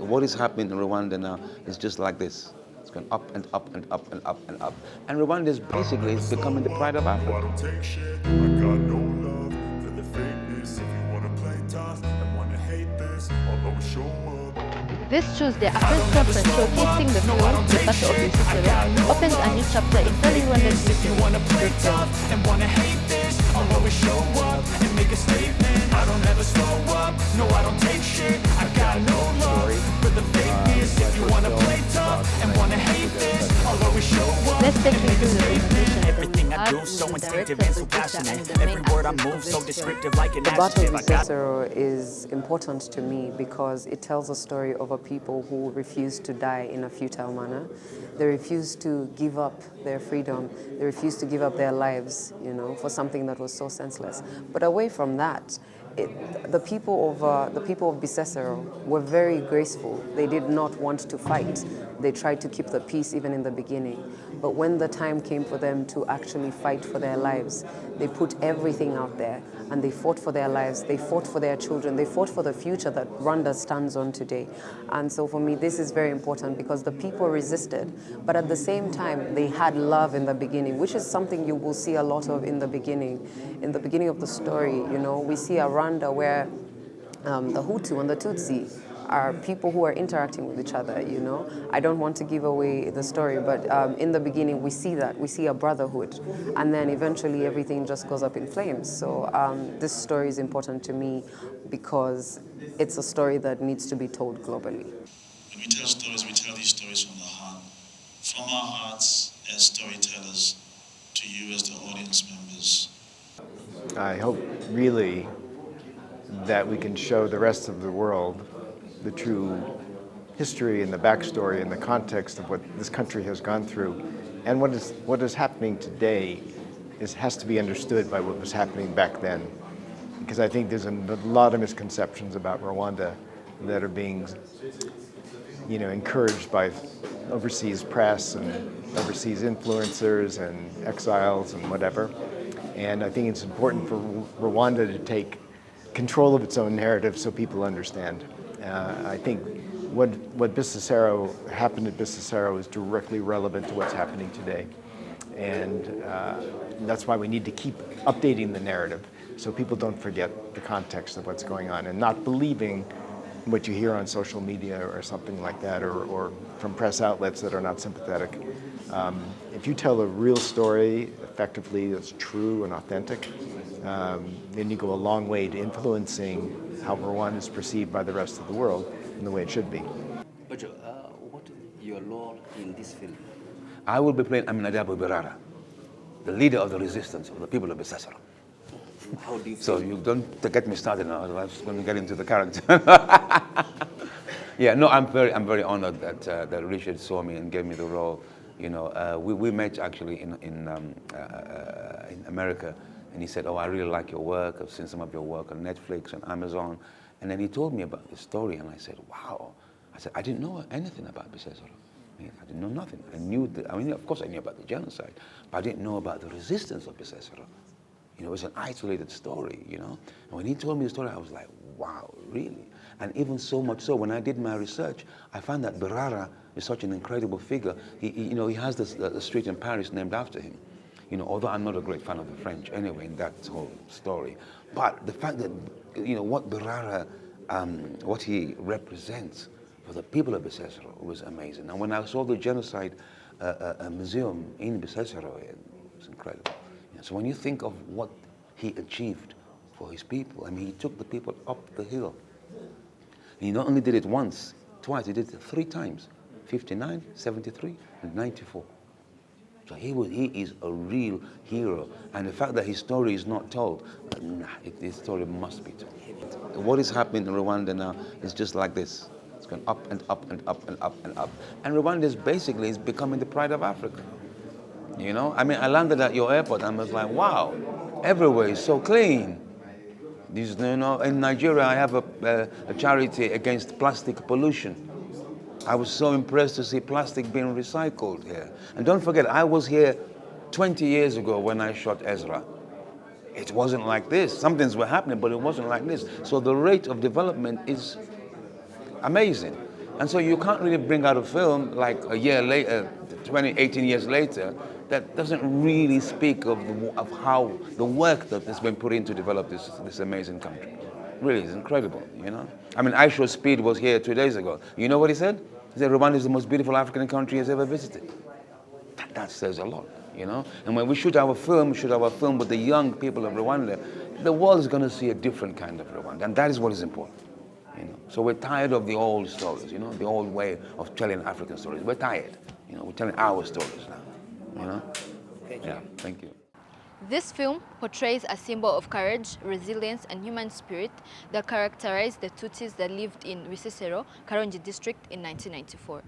what is happening in Rwanda now is just like this. It's going up and up and up and up and up. And Rwanda is basically is becoming the pride of Africa. I don't take shit. I got no love for the fakeness. If you wanna play tough and wanna hate this, I'll always show up. This Tuesday, a press conference showcasing the film The Battle of Bisesero opens a new chapter in telling Rwandan If you wanna play tough and wanna hate this, I'll always show up and make a statement. I don't ever slow up. No, I don't take shit. I got no love for the fakeness. If you wanna play tough and wanna hate this, I'll always show up. Let's take you through the presentation. Everything I do so instinctive and so passionate. Every word I move so descriptive like an The Battle of adjective. I got Bisesero is important to me because it tells a story of a people who refuse to die in a futile manner. They refuse to give up their freedom. They refuse to give up their lives, for something that was so senseless. But away from that, the people of Bisesero were very graceful. They did not want to fight. They tried to keep the peace even in the beginning. But when the time came for them to actually fight for their lives, they put everything out there and they fought for their lives. They fought for their children. They fought for the future that Rwanda stands on today. And so for me, this is very important because the people resisted, but at the same time, they had love in the beginning, which is something you will see a lot of in the beginning. In the beginning of the story, we see a Rwanda where the Hutu and the Tutsi are people who are interacting with each other, I don't want to give away the story, but in the beginning we see that. We see a brotherhood, and then eventually everything just goes up in flames. So this story is important to me because it's a story that needs to be told globally. When we tell stories, we tell these stories from the heart, from our hearts as storytellers to you as the audience members. I hope really that we can show the rest of the world the true history and the backstory and the context of what this country has gone through. And what is happening today has to be understood by what was happening back then. Because I think there's a lot of misconceptions about Rwanda that are being encouraged by overseas press and overseas influencers and exiles and whatever. And I think it's important for Rwanda to take control of its own narrative so people understand. I think what happened at Bisesero is directly relevant to what's happening today. And that's why we need to keep updating the narrative so people don't forget the context of what's going on and not believing what you hear on social media or something like that or from press outlets that are not sympathetic. If you tell a real story effectively that's true and authentic, then you go a long way to influencing how Rwanda is perceived by the rest of the world in the way it should be. But what is your role in this film? I will be playing Aminadabu Berara, the leader of the resistance of the people of Bisesero. How do you feel? So you don't get me started now, otherwise I'm going to get into the character. Yeah, no, I'm very honored that Richard saw me and gave me the role. We met actually in America, and he said, "Oh, I really like your work. I've seen some of your work on Netflix and Amazon." And then he told me about the story, and I said, "Wow!" I said, "I didn't know anything about Bisesero. I didn't know nothing. Of course, I knew about the genocide, but I didn't know about the resistance of Bisesero. It was an isolated story, And when he told me the story, I was like, wow, really? And even so much so, when I did my research, I found that Berara is such an incredible figure. He has the street in Paris named after him. Although I'm not a great fan of the French anyway in that whole story. But the fact that, what Berara, what he represents for the people of Bisesero was amazing. And when I saw the genocide museum in Bisesero, it was incredible. So when you think of what he achieved for his people, he took the people up the hill. And he not only did it once, twice, he did it 3 times, 59, 73, and 94. So he is a real hero. And the fact that his story is not told, his story must be told. What is happening in Rwanda now is just like this. It's going up and up and up and up and up. And Rwanda is becoming the pride of Africa. I landed at your airport and I was like, wow, everywhere is so clean. In Nigeria, I have a charity against plastic pollution. I was so impressed to see plastic being recycled here. And don't forget, I was here 20 years ago when I shot Ezra. It wasn't like this. Some things were happening, but it wasn't like this. So the rate of development is amazing. And so you can't really bring out a film like a year later, 18 years later, that doesn't really speak of how the work that has been put in to develop this amazing country. Really, it's incredible, you know? I mean, Aisho Speed was here 2 days ago. You know what he said? He said Rwanda is the most beautiful African country he's ever visited. That says a lot, you know? And when we shoot our film with the young people of Rwanda, the world is going to see a different kind of Rwanda, and that is what is important. You know? So we're tired of the old stories, you know, the old way of telling African stories. We're tired, you know, we're telling our stories now, you know? Yeah, thank you. This film portrays a symbol of courage, resilience, and human spirit that characterized the Tutsis that lived in Bisesero, Karongi district in 1994.